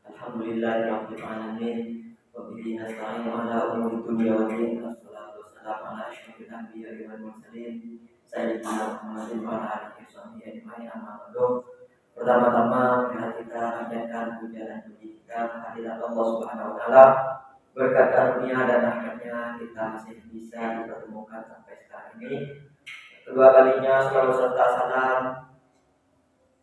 Alhamdulillahirabbil alamin wa bihi nasta'inu ala umuri dunya wa din. Wassalatu wassalamu ala asyrofil anbiya'i wal mursalin sayyidina Muhammadin wa ala alihi washabbihi ajmain. Amma ba'du. Pertama-tama marilah kita panjatkan puja dan puji kita kehadirat Allah Subhanahu wa taala. Berkat karunia dan rahmatnya kita masih bisa dipertemukan sampai sekarang ini. Kedua kalinya selalu serta salam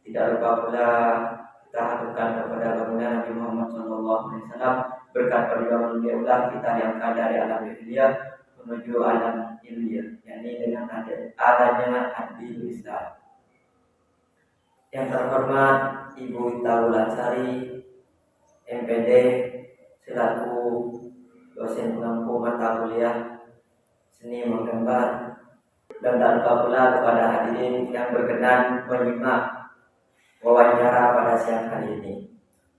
tidak lupa pula kita haturkan kepada baginda Nabi Muhammad SAW. Berkat perjuangan beliau kita diangkat dari alam dunia menuju alam ilmiah, yakni dengan adanya ad-din Islam. Yang terhormat Ibu Ita Wulansari, MPD, selaku dosen pengampu mata kuliah seni menggambar, dan tak lupa pula kepada hadirin yang berkenan menyimak wawancara pada siang hari ini.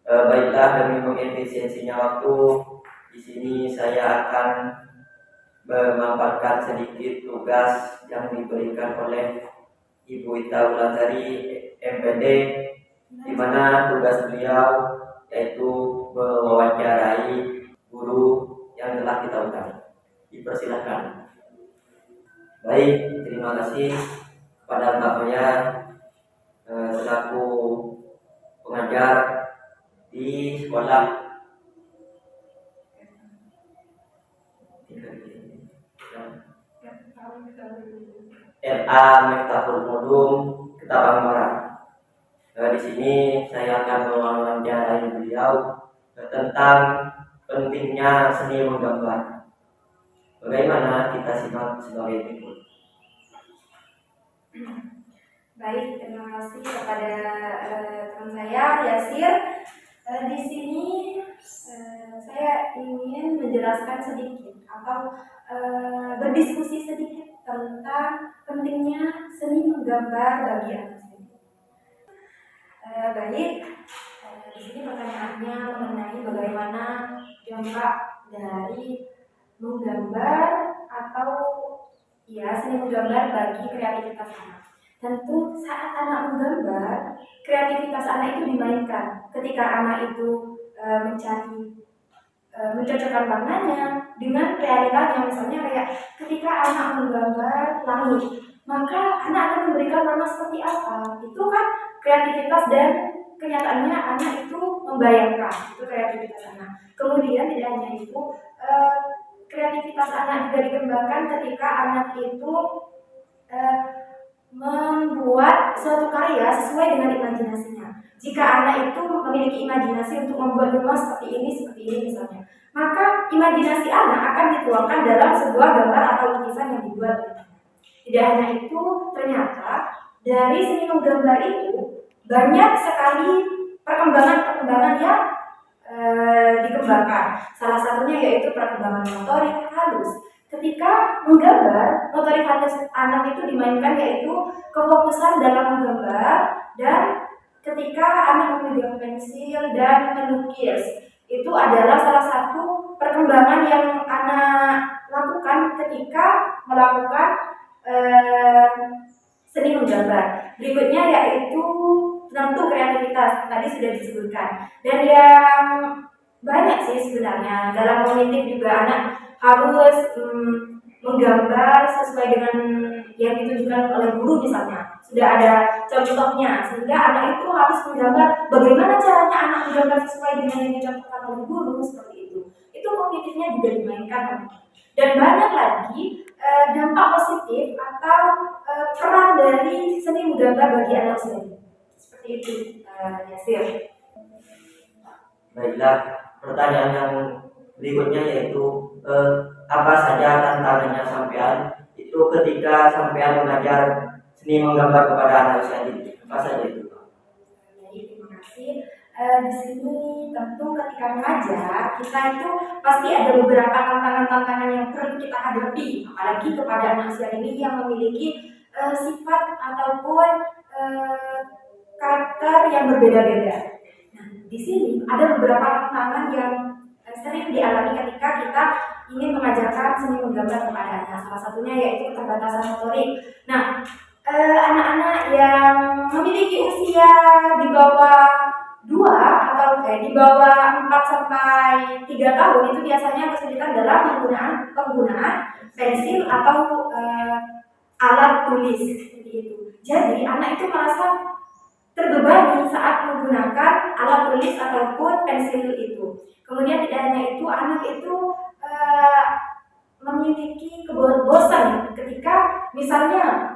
Baiklah, demi mengefisiensinya waktu, di sini saya akan memaparkan sedikit tugas yang diberikan oleh Ibu Ita Wulansari, MPD, di mana tugas beliau yaitu mewawancarai guru yang telah kita undang. Dipersilakan. Baik, terima kasih kepada Mbak Maya selaku pengajar di sekolah RA Miftahul Ulum Ketapang Barat. Di sini saya akan mewawancarai beliau tentang pentingnya seni menggambar. Bagaimana kita simak sebagai berikut. Baik, terima kasih kepada teman saya Yasir. Di sini saya ingin menjelaskan sedikit atau berdiskusi sedikit tentang pentingnya seni menggambar bagi anak saya. Baik, di sini pertanyaannya mengenai bagaimana dampak dari menggambar atau seni menggambar bagi kreativitas anak. Tentu saat anak menggambar, kreativitas anak itu dimainkan. Ketika anak itu mencocokkan warnanya dengan realitanya, misalnya kayak ketika anak menggambar langit, maka anak akan memberikan warna seperti apa. Itu kan kreativitas dan kenyataannya anak itu membayangkan. Itu kreativitas anak. Kemudian tidak hanya itu, kreativitas anak juga dikembangkan ketika anak itu membuat suatu karya sesuai dengan imajinasinya. Jika anak itu memiliki imajinasi untuk membuat rumah seperti ini misalnya, maka imajinasi anak akan dituangkan dalam sebuah gambar atau lukisan yang dibuat. Tidak hanya itu, ternyata dari seni menggambar itu banyak sekali perkembangan yang dikembangkan. Salah satunya yaitu perkembangan motorik halus. Ketika menggambar, motorik halus anak itu dimainkan yaitu kefokusan dalam menggambar, dan ketika anak memegang pensil dan melukis, itu adalah salah satu perkembangan yang anak lakukan ketika melakukan seni menggambar. Berikutnya yaitu tentu kreativitas, tadi sudah disebutkan. Dan yang banyak sih sebenarnya, dalam kognitif juga anak harus menggambar sesuai dengan yang ditunjukkan oleh guru misalnya. Sudah ada contohnya, sehingga anak itu harus menggambar bagaimana caranya anak menggambar sesuai dengan yang dicontohkan oleh guru, seperti itu. Itu kognitifnya juga dimainkan. Dan banyak lagi dampak positif atau peran dari seni menggambar bagi anak sendiri. Seperti itu, Yasir. Baiklah, pertanyaan yang berikutnya yaitu apa saja tantangannya sampean itu ketika sampean mengajar seni menggambar kepada anak usia dini? Apa saja itu? Baik, terima kasih. Di sini tentu ketika mengajar kita itu pasti ada beberapa tantangan-tantangan yang perlu kita hadapi, apalagi kepada anak usia dini yang memiliki sifat ataupun karakter yang berbeda-beda. Nah, di sini ada beberapa tantangan yang sering dialami ketika kita ingin mengajarkan seni menggambar kepada anak. Salah satunya yaitu keterbatasan motorik. Nah, anak-anak yang memiliki usia di bawah 2 atau di bawah 4 sampai 3 tahun itu biasanya kesulitan dalam penggunaan pensil atau alat tulis seperti itu. Jadi anak itu merasa terbebani saat menggunakan alat tulis ataupun pensil itu. Kemudian tidak hanya itu, anak itu memiliki kebosan ketika misalnya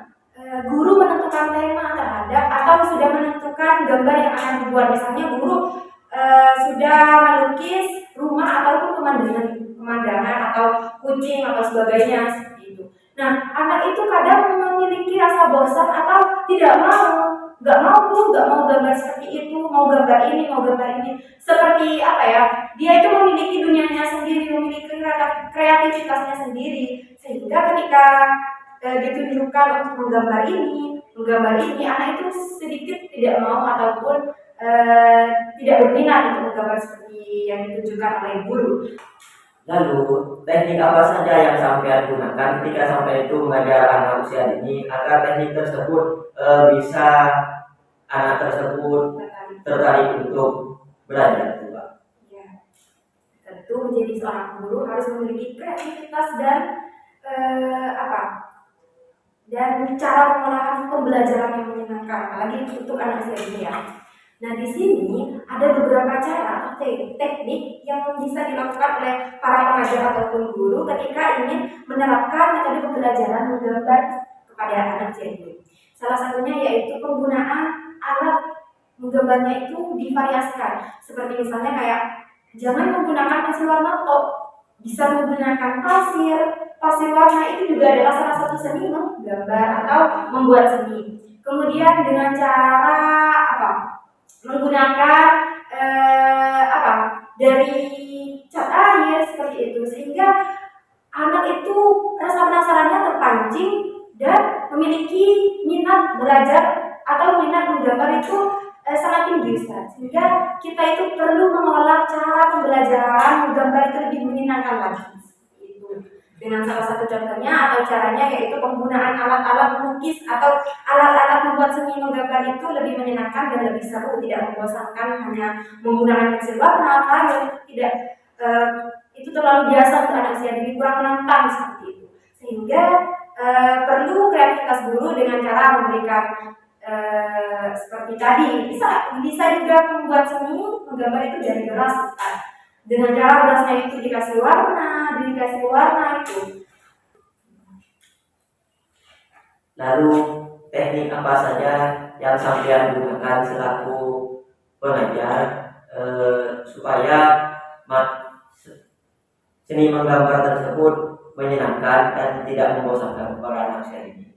guru menentukan tema terhadap atau sudah menentukan gambar yang akan dibuat. Misalnya guru sudah melukis rumah ataupun pemandangan atau kucing atau sebagainya seperti itu. Nah, anak itu kadang memiliki rasa bosan atau nggak mau gambar seperti itu, mau gambar ini, seperti apa ya? Dia itu memiliki dunianya sendiri, memiliki kreativitasnya sendiri, sehingga ketika ditunjukkan untuk menggambar ini, anak itu sedikit tidak mau ataupun tidak berminat untuk menggambar seperti yang ditunjukkan oleh guru. Lalu, teknik apa saja yang sampai gunakan ketika sampai itu mengajar anak usia dini agar teknik tersebut bisa anak tersebut tertarik untuk belajar, Pak? Ya, tentu menjadi seorang guru harus memiliki kreativitas dan dan cara pengolahan pembelajaran yang menyenangkan, apalagi untuk anak usia dini ya. Nah, di sini ada beberapa cara atau teknik yang bisa dilakukan oleh para pengajar ataupun guru ketika ingin menerapkan metode pembelajaran menggambar kepada anak usia dini. Salah satunya yaitu penggunaan alat menggambarnya itu divariasikan. Seperti misalnya kayak jangan menggunakan pensil warna tok, bisa menggunakan pasir. Pasir warna itu juga adalah salah satu seni menggambar atau membuat seni. Kemudian dengan cara menggunakan dari cat air seperti itu, sehingga anak itu rasa penasarannya terpancing dan memiliki minat belajar atau minat menggambar itu sangat tinggi, Ustaz. Sehingga kita itu perlu mengolah cara pembelajaran menggambar itu lebih menyenangkan lagi. Dengan salah satu contohnya atau caranya yaitu penggunaan alat-alat melukis atau alat-alat membuat seni menggambar itu lebih menyenangkan dan lebih seru, tidak membosankan hanya menggunakan pensil warna, kayu, tidak itu terlalu biasa untuk anak usia dini, kurang menantang seperti itu. Sehingga perlu kreativitas guru dengan cara memberikan seperti tadi, bisa juga membuat seni menggambar itu dari beras, dengan cara berasnya itu dikasih warna itu. Lalu teknik apa saja yang sampean gunakan selaku pengajar supaya seni menggambar tersebut menyenangkan dan tidak membosankan para anak usia dini?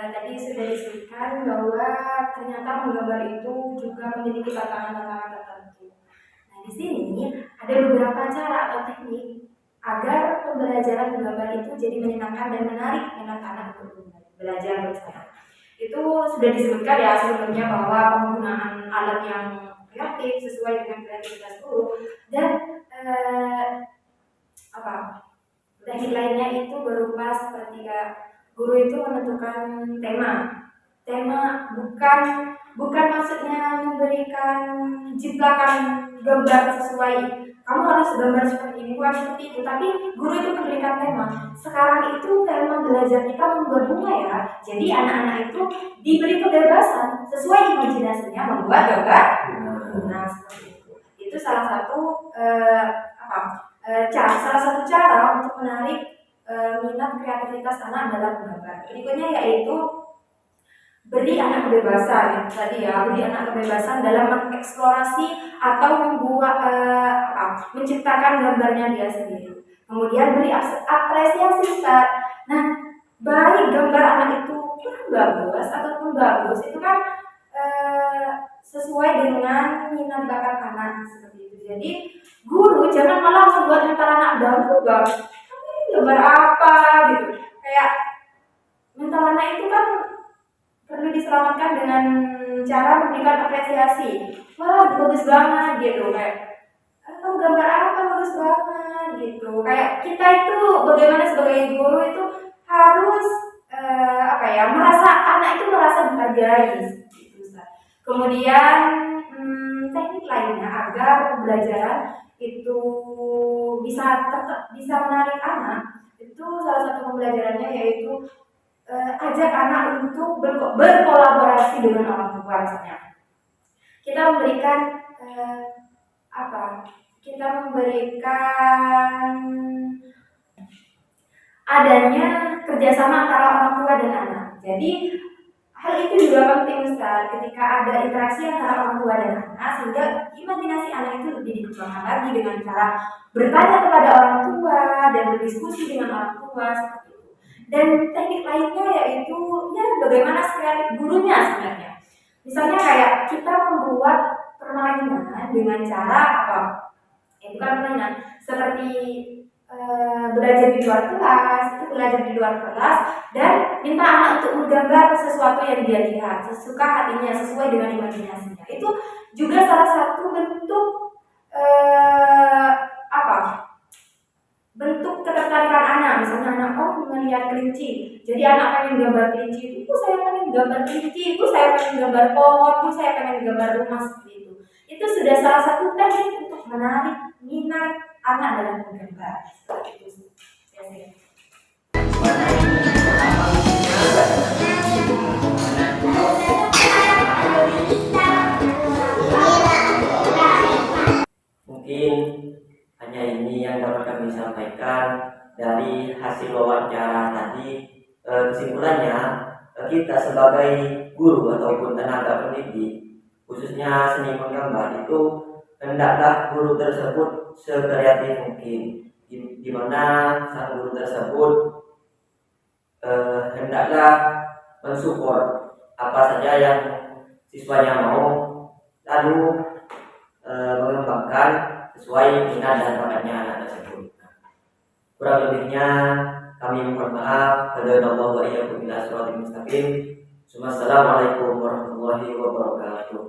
Tadi sudah disebutkan bahwa ternyata menggambar itu juga memiliki tantangan-tantangan tertentu. Nah, di sini ada beberapa cara atau teknik agar pembelajaran menggambar itu jadi menyenangkan dan menarik minat anak untuk belajar bersama. Itu sudah disebutkan ya sebelumnya bahwa penggunaan alat yang kreatif sesuai dengan kreativitas guru dan teknik lainnya itu berupa seperti guru itu menentukan tema bukan maksudnya memberikan jiplakan gambar sesuai kamu harus gambar seperti ini, bukan seperti itu, tapi guru itu memberikan tema. Sekarang itu tema belajar kita membuat bunga ya, jadi anak-anak itu diberi kebebasan sesuai imajinasinya membuat gambar bunga seperti itu salah satu salah satu cara untuk menarik minat kreativitas anak dalam menggambar. Berikutnya yaitu beri anak kebebasan beri anak kebebasan dalam mengeksplorasi atau membuat menciptakan gambarnya dia sendiri. Kemudian beri apresiasi, Ustaz. Nah, baik gambar anak itu kurang bagus ataupun bagus itu kan sesuai dengan minat bakat anak seperti itu. Jadi guru jangan malah membuat mental anak bagus. Gambar apa gitu, kayak mental anak itu kan perlu diselamatkan dengan cara memberikan apresiasi. Wah, bagus banget gitu, kayak kamu gambar apa bagus banget gitu. Kayak kita itu bagaimana sebagai guru itu harus merasa anak itu merasa dihargai gitu. Kemudian teknik lainnya agar pembelajaran itu bisa menarik anak, itu salah satu pembelajarannya yaitu ajak anak untuk berkolaborasi dengan orang tua. Misalnya kita memberikan kita memberikan adanya kerjasama antara orang tua dan anak. Jadi hal itu juga penting Ustaz, ketika ada interaksi antara orang tua dan anak, sehingga imajinasi anak itu lebih dikembangkan lagi dengan cara bertanya kepada orang tua dan berdiskusi dengan orang tua seperti itu. Dan teknik lainnya yaitu ya bagaimana kreatif gurunya sebenarnya. Misalnya kayak kita membuat permainan dengan cara apa? Bukan permainan, seperti belajar di luar kelas dan minta anak untuk menggambar sesuatu yang dia lihat sesuka hatinya sesuai dengan imajinasinya. Itu juga salah satu bentuk bentuk ketertarikan anak. Misalnya anak melihat kelinci, jadi anak pengen gambar kelinci, itu saya pengen gambar kelinci, itu saya pengen gambar pohon, itu saya pengen gambar rumah seperti itu. Itu sudah salah satu teknik untuk menarik minat anak dalam menggambar. Itu mungkin hanya ini yang dapat kami sampaikan dari hasil wawancara tadi. Kesimpulannya, kita sebagai guru ataupun tenaga pendidik, khususnya seni menggambar, itu hendaklah guru tersebut sekreatif mungkin, di mana sang guru tersebut hendaklah mensupport apa saja yang siswanya mau, lalu mengembangkan sesuai minat dan bakatnya anak tersebut. Kurang lebihnya kami mohon maaf. Hadza wa iyyakum ila shiratal mustaqim. Assalamualaikum warahmatullahi wabarakatuh.